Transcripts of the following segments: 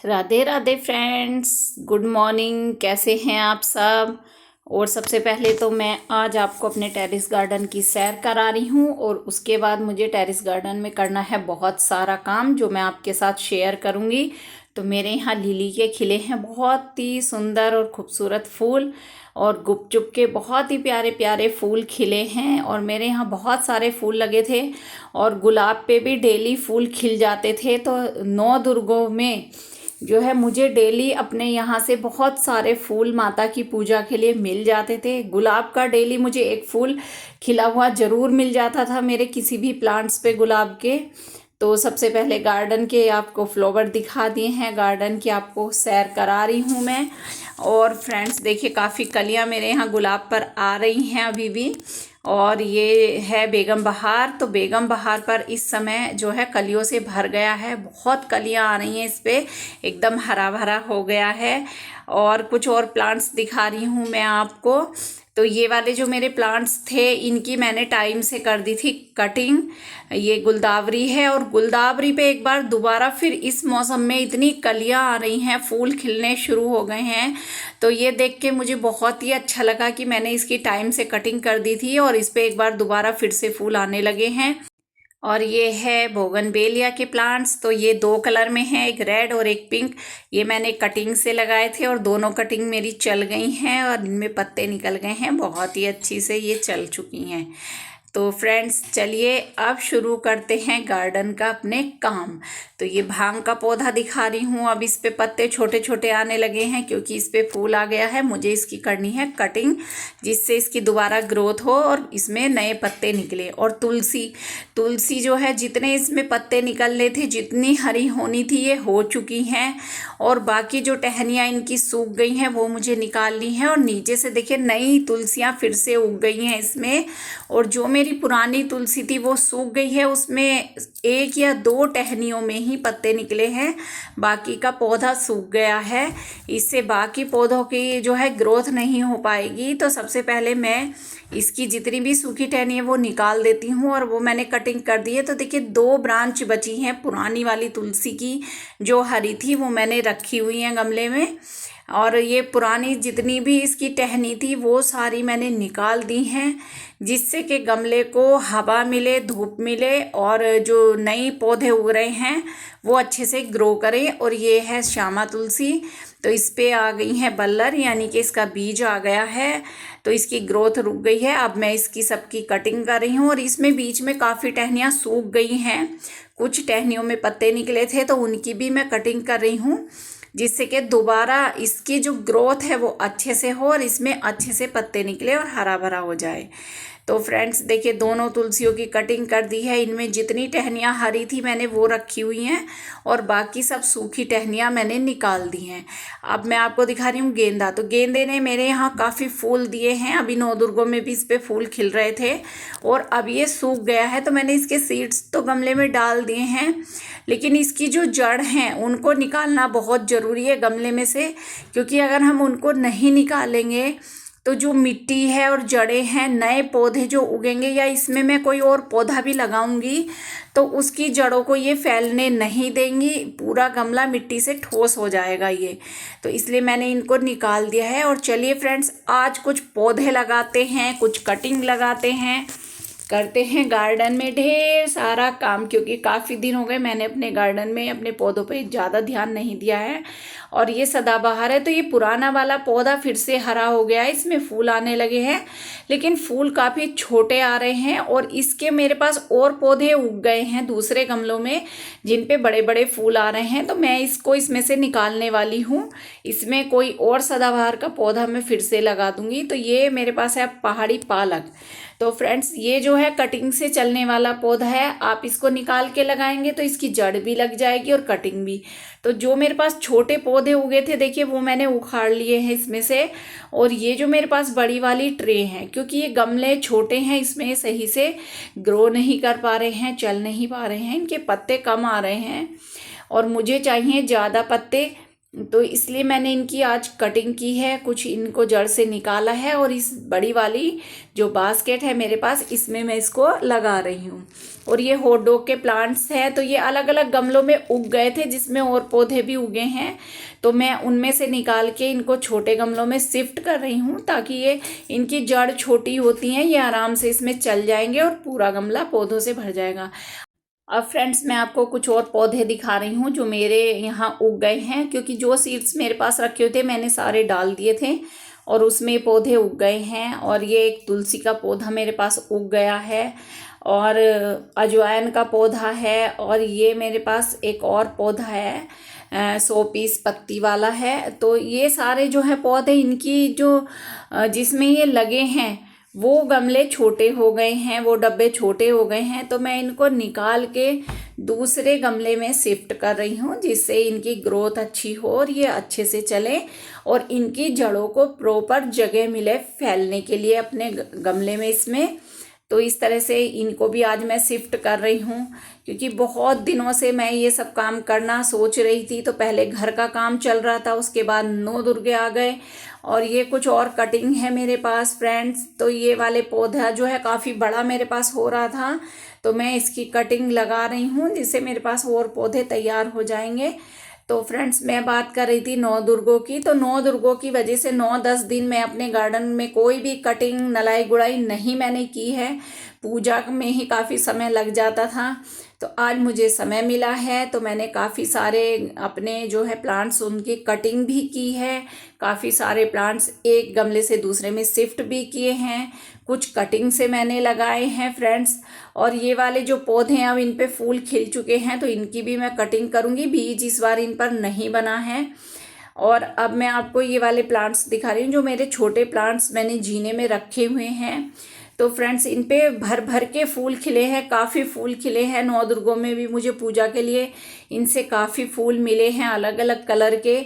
Radhe Radhe friends, good morning. कैसे हैं आप सब। और सबसे पहले तो मैं आज आपको अपने टेरेस गार्डन की सैर करा रही हूँ और उसके बाद मुझे टेरेस गार्डन में करना है बहुत सारा काम जो मैं आपके साथ शेयर करूँगी। तो मेरे यहाँ लिली के खिले हैं बहुत ही सुंदर और खूबसूरत फूल, और गुपचुप के बहुत ही प्यारे प्यारे फूल खिले हैं। और मेरे यहाँ बहुत सारे फूल लगे थे और गुलाब पे भी डेली फूल खिल जाते थे। तो 9 दुर्गों में जो है मुझे डेली अपने यहाँ से बहुत सारे फूल माता की पूजा के लिए मिल जाते थे। गुलाब का डेली मुझे एक फूल खिला हुआ ज़रूर मिल जाता था मेरे किसी भी प्लांट्स पे गुलाब के। तो सबसे पहले गार्डन के आपको फ्लावर दिखा दिए हैं, गार्डन की आपको सैर करा रही हूँ मैं। और फ्रेंड्स देखिए, काफ़ी कलियाँ मेरे यहाँ गुलाब पर आ रही हैं अभी भी। और ये है बेगम बहार। तो बेगम बहार पर इस समय जो है कलियों से भर गया है, बहुत कलियां आ रही हैं इस पे, एकदम हरा भरा हो गया है। और कुछ और प्लांट्स दिखा रही हूँ मैं आपको। तो ये वाले जो मेरे प्लांट्स थे इनकी मैंने टाइम से कर दी थी कटिंग। ये गुलदावरी है और गुलदावरी पे एक बार दोबारा फिर इस मौसम में इतनी कलियां आ रही हैं, फूल खिलने शुरू हो गए हैं। तो ये देख के मुझे बहुत ही अच्छा लगा कि मैंने इसकी टाइम से कटिंग कर दी थी और इस पे एक बार दोबारा फिर से फूल आने लगे हैं। और ये है बोगनवेलिया के प्लांट्स। तो ये 2 कलर में है, एक रेड और एक पिंक। ये मैंने कटिंग से लगाए थे और दोनों कटिंग मेरी चल गई हैं और इनमें पत्ते निकल गए हैं, बहुत ही अच्छी से ये चल चुकी हैं। तो फ्रेंड्स चलिए अब शुरू करते हैं गार्डन का अपने काम। तो ये भांग का पौधा दिखा रही हूँ। अब इस पे पत्ते छोटे छोटे आने लगे हैं क्योंकि इस पे फूल आ गया है। मुझे इसकी करनी है कटिंग जिससे इसकी दोबारा ग्रोथ हो और इसमें नए पत्ते निकले। और तुलसी, तुलसी जो है जितने इसमें पत्ते निकलने थे, जितनी हरी होनी थी ये हो चुकी हैं। और बाकी जो टहनियाँ इनकी सूख गई हैं वो मुझे निकालनी है। और नीचे से देखिए नई तुलसियाँ फिर से उग गई हैं इसमें। और जो मेरी पुरानी तुलसी थी वो सूख गई है, उसमें 1 या 2 टहनियों में ही पत्ते निकले हैं, बाकी का पौधा सूख गया है। इससे बाकी पौधों की जो है ग्रोथ नहीं हो पाएगी। तो सबसे पहले मैं इसकी जितनी भी सूखी टहनी है वो निकाल देती हूँ और वो मैंने कटिंग कर दी है। तो देखिए 2 ब्रांच बची हैं पुरानी वाली तुलसी की, जो हरी थी वो मैंने रखी हुई हैं गमले में। और ये पुरानी जितनी भी इसकी टहनी थी वो सारी मैंने निकाल दी हैं, जिससे कि गमले को हवा मिले, धूप मिले और जो नई पौधे उग रहे हैं वो अच्छे से ग्रो करें। और ये है श्यामा तुलसी। तो इस पे आ गई है बल्लर, यानी कि इसका बीज आ गया है, तो इसकी ग्रोथ रुक गई है। अब मैं इसकी सबकी कटिंग कर रही हूँ और इसमें बीच में काफ़ी टहनियाँ सूख गई हैं, कुछ टहनियों में पत्ते निकले थे तो उनकी भी मैं कटिंग कर रही हूँ, जिससे कि दोबारा इसकी जो ग्रोथ है वो अच्छे से हो और इसमें अच्छे से पत्ते निकले और हरा भरा हो जाए। तो फ्रेंड्स देखिए दोनों तुलसियों की कटिंग कर दी है। इनमें जितनी टहनियाँ हरी थी मैंने वो रखी हुई हैं और बाकी सब सूखी टहनियाँ मैंने निकाल दी हैं। अब मैं आपको दिखा रही हूँ गेंदा। तो गेंदे ने मेरे यहाँ काफ़ी फूल दिए हैं, अभी 9 दुर्गों में भी इस पर फूल खिल रहे थे और अब ये सूख गया है। तो मैंने इसके सीड्स तो गमले में डाल दिए हैं, लेकिन इसकी जो जड़ हैं उनको निकालना बहुत ज़रूरी है गमले में से, क्योंकि अगर हम उनको नहीं निकालेंगे तो जो मिट्टी है और जड़ें हैं, नए पौधे जो उगेंगे या इसमें मैं कोई और पौधा भी लगाऊंगी तो उसकी जड़ों को ये फैलने नहीं देंगी, पूरा गमला मिट्टी से ठोस हो जाएगा ये। तो इसलिए मैंने इनको निकाल दिया है। और चलिए फ्रेंड्स आज कुछ पौधे लगाते हैं, कुछ कटिंग लगाते हैं, करते हैं गार्डन में ढेर सारा काम, क्योंकि काफ़ी दिन हो गए मैंने अपने गार्डन में अपने पौधों पे ज़्यादा ध्यान नहीं दिया है। और ये सदाबहार है तो ये पुराना वाला पौधा फिर से हरा हो गया है, इसमें फूल आने लगे हैं, लेकिन फूल काफ़ी छोटे आ रहे हैं। और इसके मेरे पास और पौधे उग गए हैं दूसरे गमलों में जिन पे बड़े बड़े फूल आ रहे हैं, तो मैं इसको इसमें से निकालने वाली हूँ। इसमें कोई और सदाबहार का पौधा मैं फिर से लगा दूंगी। तो ये मेरे पास है पहाड़ी पालक। तो फ्रेंड्स ये जो है कटिंग से चलने वाला पौधा है, आप इसको निकाल के लगाएंगे तो इसकी जड़ भी लग जाएगी और कटिंग भी। तो जो मेरे पास छोटे पौधे उगे थे देखिए वो मैंने उखाड़ लिए हैं इसमें से। और ये जो मेरे पास बड़ी वाली ट्रे है, क्योंकि ये गमले छोटे हैं इसमें सही से ग्रो नहीं कर पा रहे हैं, चल नहीं पा रहे हैं, इनके पत्ते कम आ रहे हैं और मुझे चाहिए ज़्यादा पत्ते तो इसलिए मैंने इनकी आज कटिंग की है, कुछ इनको जड़ से निकाला है और इस बड़ी वाली जो बास्केट है मेरे पास, इसमें मैं इसको लगा रही हूँ। और ये हॉट डॉग के प्लांट्स हैं, तो ये अलग अलग गमलों में उग गए थे जिसमें और पौधे भी उगे हैं, तो मैं उनमें से निकाल के इनको छोटे गमलों में शिफ्ट कर रही हूँ ताकि ये इनकी जड़ छोटी होती हैं, ये आराम से इसमें चल जाएंगे और पूरा गमला पौधों से भर जाएगा। अब फ्रेंड्स मैं आपको कुछ और पौधे दिखा रही हूँ जो मेरे यहाँ उग गए हैं, क्योंकि जो सीड्स मेरे पास रखे हुए थे मैंने सारे डाल दिए थे और उसमें पौधे उग गए हैं। और ये एक तुलसी का पौधा मेरे पास उग गया है और अजवाइन का पौधा है, और ये मेरे पास एक और पौधा है 100 पीस पत्ती वाला है। तो ये सारे जो है पौधे, इनकी जो जिसमें ये लगे हैं वो गमले छोटे हो गए हैं, वो डब्बे छोटे हो गए हैं, तो मैं इनको निकाल के दूसरे गमले में शिफ्ट कर रही हूँ जिससे इनकी ग्रोथ अच्छी हो और ये अच्छे से चले और इनकी जड़ों को प्रॉपर जगह मिले फैलने के लिए अपने गमले में इसमें। तो इस तरह से इनको भी आज मैं शिफ्ट कर रही हूँ, क्योंकि बहुत दिनों से मैं ये सब काम करना सोच रही थी। तो पहले घर का काम चल रहा था, उसके बाद 9 दुर्गे आ गए और ये कुछ और कटिंग है मेरे पास फ्रेंड्स। तो ये वाले पौधा जो है काफ़ी बड़ा मेरे पास हो रहा था, तो मैं इसकी कटिंग लगा रही हूँ जिससे मेरे पास और पौधे तैयार हो जाएंगे। तो फ्रेंड्स मैं बात कर रही थी 9 दुर्गों की, तो 9 दुर्गों की वजह से 9-10 दिन मैं अपने गार्डन में कोई भी कटिंग नलाई गुड़ाई नहीं मैंने की है, पूजा में ही काफ़ी समय लग जाता था। तो आज मुझे समय मिला है तो मैंने काफ़ी सारे अपने जो है प्लांट्स उनकी कटिंग भी की है, काफ़ी सारे प्लांट्स एक गमले से दूसरे में शिफ्ट भी किए हैं, कुछ कटिंग से मैंने लगाए हैं फ्रेंड्स। और ये वाले जो पौधे हैं अब इन पे फूल खिल चुके हैं, तो इनकी भी मैं कटिंग करूँगी, बीज इस बार इन पर नहीं बना है। और अब मैं आपको ये वाले प्लांट्स दिखा रही हूँ जो मेरे छोटे प्लांट्स मैंने जीने में रखे हुए हैं। तो फ्रेंड्स इन पे भर भर के फूल खिले हैं, काफ़ी फूल खिले हैं। 9 दुर्गों में भी मुझे पूजा के लिए इनसे काफ़ी फूल मिले हैं अलग अलग कलर के।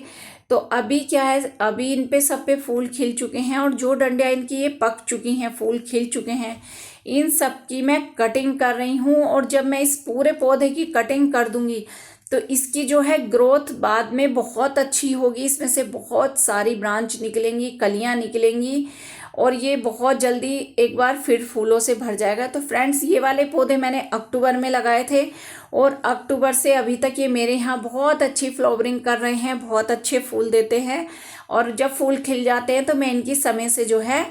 तो अभी क्या है, अभी इन पे सब पे फूल खिल चुके हैं और जो डंडियाँ इनकी ये पक चुकी हैं, फूल खिल चुके हैं, इन सब की मैं कटिंग कर रही हूँ। और जब मैं इस पूरे पौधे की कटिंग कर दूंगी तो इसकी जो है ग्रोथ बाद में बहुत अच्छी होगी, इसमें से बहुत सारी ब्रांच निकलेंगी, कलियाँ निकलेंगी और ये बहुत जल्दी एक बार फिर फूलों से भर जाएगा। तो फ्रेंड्स ये वाले पौधे मैंने अक्टूबर में लगाए थे और अक्टूबर से अभी तक ये मेरे यहाँ बहुत अच्छी फ्लावरिंग कर रहे हैं, बहुत अच्छे फूल देते हैं। और जब फूल खिल जाते हैं तो मैं इनकी समय से जो है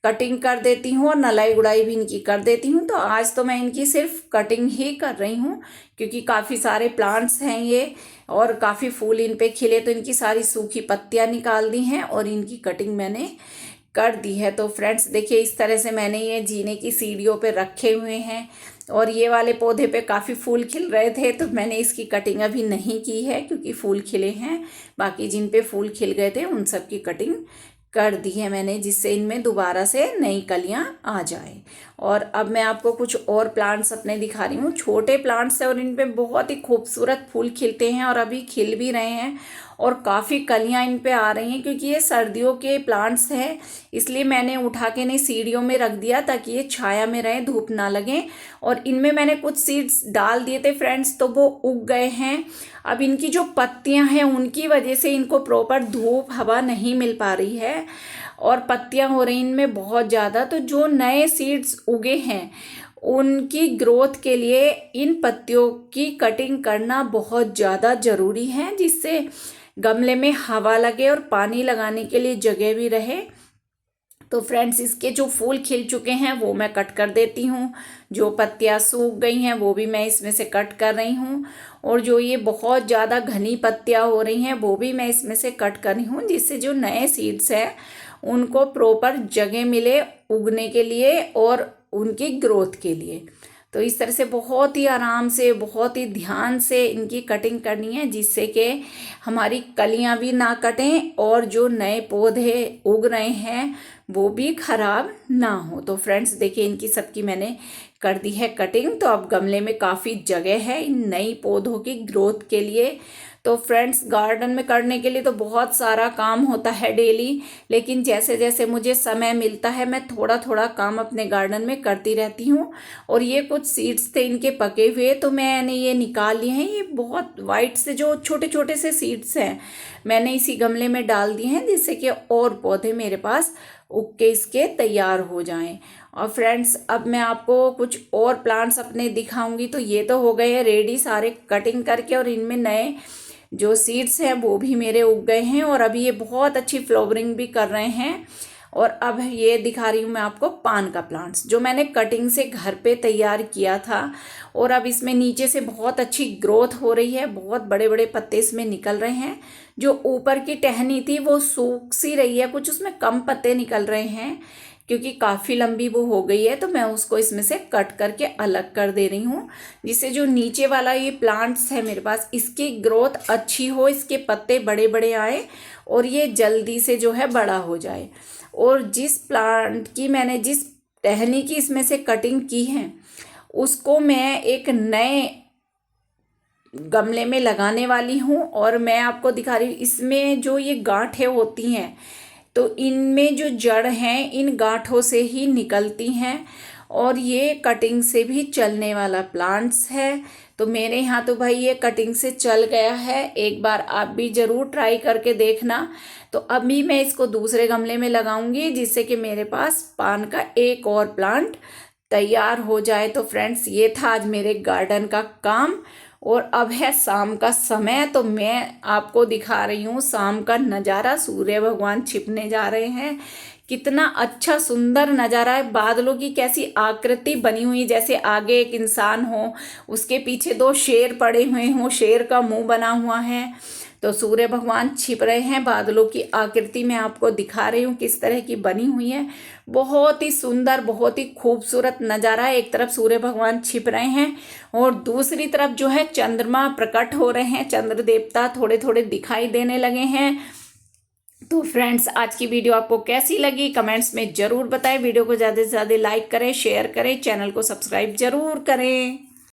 कटिंग कर देती हूँ और नलाई गुड़ाई भी इनकी कर देती हूँ। तो आज तो मैं इनकी सिर्फ कटिंग ही कर रही हूँ, क्योंकि काफ़ी सारे प्लांट्स हैं ये और काफ़ी फूल इन पे खिले, तो इनकी सारी सूखी पत्तियाँ निकाल दी हैं और इनकी कटिंग मैंने कर दी है। तो फ्रेंड्स देखिए इस तरह से मैंने ये जीने की सीढ़ियों पे रखे हुए हैं और ये वाले पौधे पे काफ़ी फूल खिल रहे थे, तो मैंने इसकी कटिंग अभी नहीं की है क्योंकि फूल खिले हैं। बाकी जिन पे फूल खिल गए थे उन सब की कटिंग कर दी है मैंने, जिससे इनमें दोबारा से नई कलियां आ जाए। और अब मैं आपको कुछ और प्लांट्स अपने दिखा रही हूँ, छोटे प्लांट्स हैं और इन पे बहुत ही खूबसूरत फूल खिलते हैं और अभी खिल भी रहे हैं और काफ़ी कलियां इन पे आ रही हैं। क्योंकि ये सर्दियों के प्लांट्स हैं इसलिए मैंने उठा के नहीं सीढ़ियों में रख दिया ताकि ये छाया में रहे, धूप ना लगे। और इनमें मैंने कुछ सीड्स डाल दिए थे फ्रेंड्स, तो वो उग गए हैं। अब इनकी जो पत्तियां हैं उनकी वजह से इनको प्रॉपर धूप हवा नहीं मिल पा रही है और पत्तियां हो रही इनमें बहुत ज़्यादा। तो जो नए सीड्स उगे हैं उनकी ग्रोथ के लिए इन पत्तियों की कटिंग करना बहुत ज़्यादा ज़रूरी है, जिससे गमले में हवा लगे और पानी लगाने के लिए जगह भी रहे। तो फ्रेंड्स इसके जो फूल खिल चुके हैं वो मैं कट कर देती हूँ, जो पत्तियाँ सूख गई हैं वो भी मैं इसमें से कट कर रही हूँ और जो ये बहुत ज़्यादा घनी पत्तियाँ हो रही हैं वो भी मैं इसमें से कट कर रही हूँ, जिससे जो नए सीड्स हैं उनको प्रॉपर जगह मिले उगने के लिए और उनकी ग्रोथ के लिए। तो इस तरह से बहुत ही आराम से, बहुत ही ध्यान से इनकी कटिंग करनी है, जिससे कि हमारी कलियां भी ना कटें और जो नए पौधे उग रहे हैं वो भी खराब ना हो। तो फ्रेंड्स देखिए इनकी सबकी मैंने कर दी है कटिंग। तो अब गमले में काफ़ी जगह है इन नई पौधों की ग्रोथ के लिए। तो फ्रेंड्स, गार्डन में करने के लिए तो बहुत सारा काम होता है डेली, लेकिन जैसे जैसे मुझे समय मिलता है मैं थोड़ा थोड़ा काम अपने गार्डन में करती रहती हूँ। और ये कुछ सीड्स थे इनके पके हुए, तो मैंने ये निकाल लिए हैं। ये बहुत वाइट से जो छोटे छोटे से सीड्स हैं मैंने इसी गमले में डाल दिए हैं, जिससे कि और पौधे मेरे पास उग के इसके तैयार हो जाएं। और फ्रेंड्स, अब मैं आपको कुछ और प्लांट्स अपने दिखाऊंगी। तो ये तो हो गए हैं रेडी सारे कटिंग करके, और इनमें नए जो सीड्स हैं वो भी मेरे उग गए हैं, और अभी ये बहुत अच्छी फ्लावरिंग भी कर रहे हैं। और अब ये दिखा रही हूँ मैं आपको पान का प्लांट्स, जो मैंने कटिंग से घर पे तैयार किया था। और अब इसमें नीचे से बहुत अच्छी ग्रोथ हो रही है, बहुत बड़े बड़े पत्ते इसमें निकल रहे हैं। जो ऊपर की टहनी थी वो सूख सी रही है, कुछ उसमें कम पत्ते निकल रहे हैं, क्योंकि काफ़ी लंबी वो हो गई है। तो मैं उसको इसमें से कट करके अलग कर दे रही हूँ, जिससे जो नीचे वाला ये प्लांट्स है मेरे पास, इसकी ग्रोथ अच्छी हो, इसके पत्ते बड़े बड़े आए और ये जल्दी से जो है बड़ा हो जाए। और जिस प्लांट की मैंने जिस टहनी की इसमें से कटिंग की है, उसको मैं एक नए गमले में लगाने वाली हूँ। और मैं आपको दिखा रही हूँ, इसमें जो ये गांठें होती हैं, तो इनमें जो जड़ हैं इन गांठों से ही निकलती हैं, और ये कटिंग से भी चलने वाला प्लांट्स है। तो मेरे यहाँ तो भाई ये कटिंग से चल गया है, एक बार आप भी ज़रूर ट्राई करके देखना। तो अभी मैं इसको दूसरे गमले में लगाऊंगी, जिससे कि मेरे पास पान का एक और प्लांट तैयार हो जाए। तो फ्रेंड्स, ये था आज मेरे गार्डन का काम। और अब है शाम का समय, तो मैं आपको दिखा रही हूँ शाम का नज़ारा। सूर्य भगवान छिपने जा रहे हैं, कितना अच्छा सुंदर नज़ारा है। बादलों की कैसी आकृति बनी हुई, जैसे आगे एक इंसान हो, उसके पीछे दो शेर पड़े हुए हों, शेर का मुंह बना हुआ है। तो सूर्य भगवान छिप रहे हैं, बादलों की आकृति मैं आपको दिखा रही हूँ किस तरह की बनी हुई है। बहुत ही सुंदर, बहुत ही खूबसूरत नज़ारा है। एक तरफ सूर्य भगवान छिप रहे हैं और दूसरी तरफ जो है चंद्रमा प्रकट हो रहे हैं, चंद्र देवता थोड़े थोड़े दिखाई देने लगे हैं। तो फ्रेंड्स, आज की वीडियो आपको कैसी लगी कमेंट्स में ज़रूर बताएं। वीडियो को ज़्यादा से ज़्यादा लाइक करें, शेयर करें, चैनल को सब्सक्राइब ज़रूर करें।